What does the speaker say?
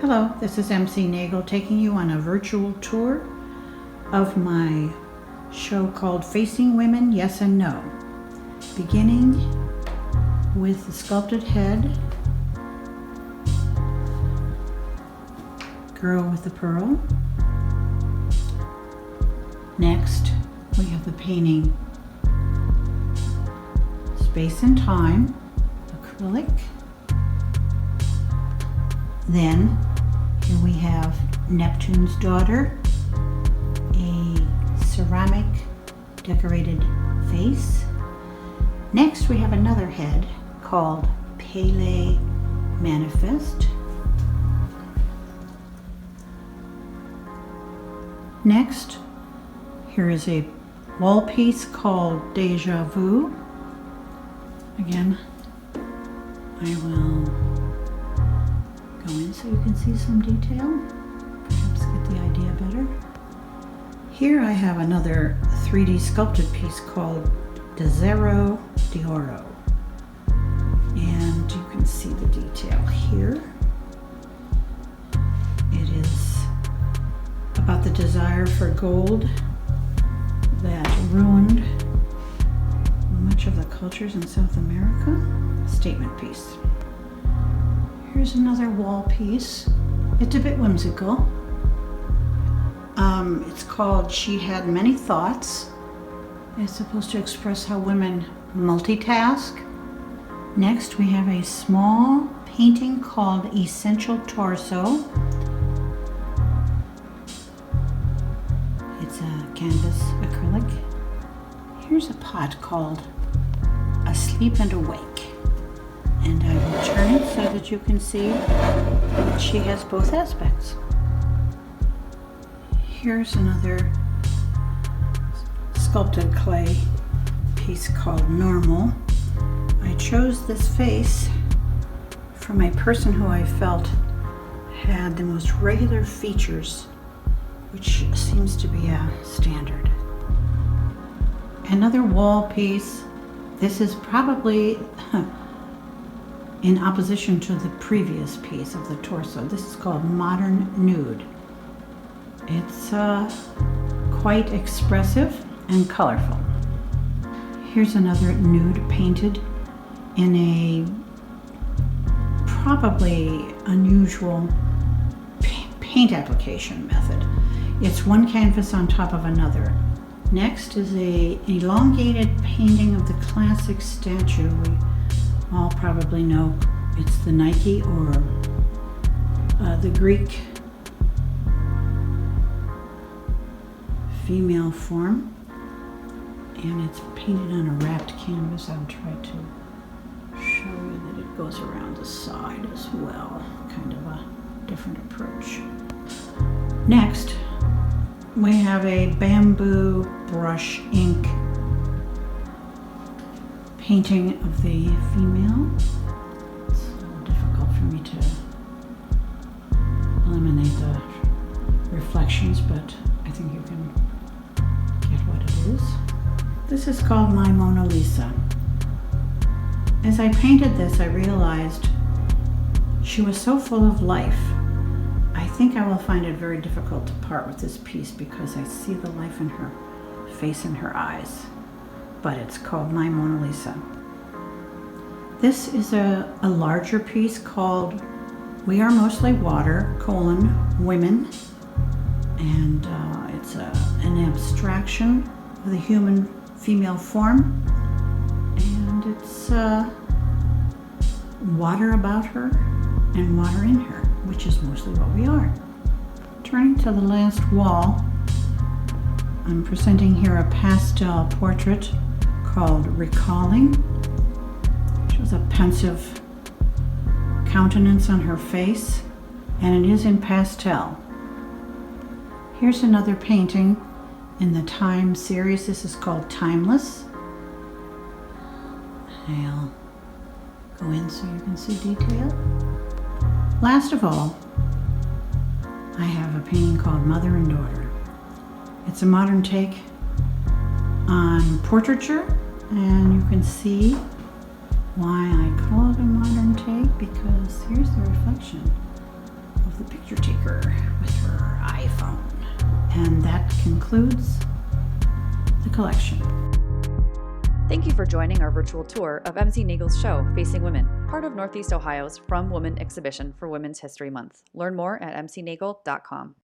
Hello, this is MC Nagel taking you on a virtual tour of my show called Facing Women, Yes and No. Beginning with the sculpted head, girl with the pearl. Next, we have the painting Space and Time, acrylic. Then here we have Neptune's daughter, a ceramic decorated face. Next we have another head called Pele Manifest. Next, here is a wall piece called Deja Vu. Again, I will go in so you can see some detail, perhaps get the idea better. Here I have another 3D sculpted piece called De Zero de Oro, and you can see the detail here. It is about the desire for gold that ruined much of the cultures in South America. Statement piece. Here's another wall piece. It's a bit whimsical. It's called She Had Many Thoughts. It's supposed to express how women multitask. Next, we have a small painting called Essential Torso. It's a canvas acrylic. Here's a pot called Asleep and Awake. And I will turn it so that you can see that she has both aspects. Here's another sculpted clay piece called Normal. I chose this face from a person who I felt had the most regular features, which seems to be a standard. Another wall piece. This is probably in opposition to the previous piece of the torso. This is called Modern Nude. It's quite expressive and colorful. Here's another nude painted in a probably unusual paint application method. It's one canvas on top of another. Next is an elongated painting of the classic statue. We all probably know it's the Nike or the Greek female form, and it's painted on a wrapped canvas. I'll try to show you that it goes around the side as well, kind of a different approach. Next, we have a bamboo brush ink painting of the female. It's a little difficult for me to eliminate the reflections, but I think you can get what it is. This is called My Mona Lisa. As I painted this, I realized she was so full of life. I think I will find it very difficult to part with this piece because I see the life in her face and her eyes. But it's called My Mona Lisa. This is a larger piece called We Are Mostly Water, Women. And it's an abstraction of the human female form. And it's water about her and water in her, which is mostly what we are. Turning to the last wall, I'm presenting here a pastel portrait called Recalling. She has a pensive countenance on her face, and it is in pastel. Here's another painting in the Time series. This is called Timeless. I'll go in so you can see detail. Last of all, I have a painting called Mother and Daughter. It's a modern take on portraiture, and you can see why I call it a modern take, because here's the reflection of of the picture taker with her iPhone. And that concludes the collection. Thank you for joining our virtual tour of MC Nagel's show, Facing Women, part of Northeast Ohio's From Women exhibition for Women's History Month. Learn more at mcnagel.com.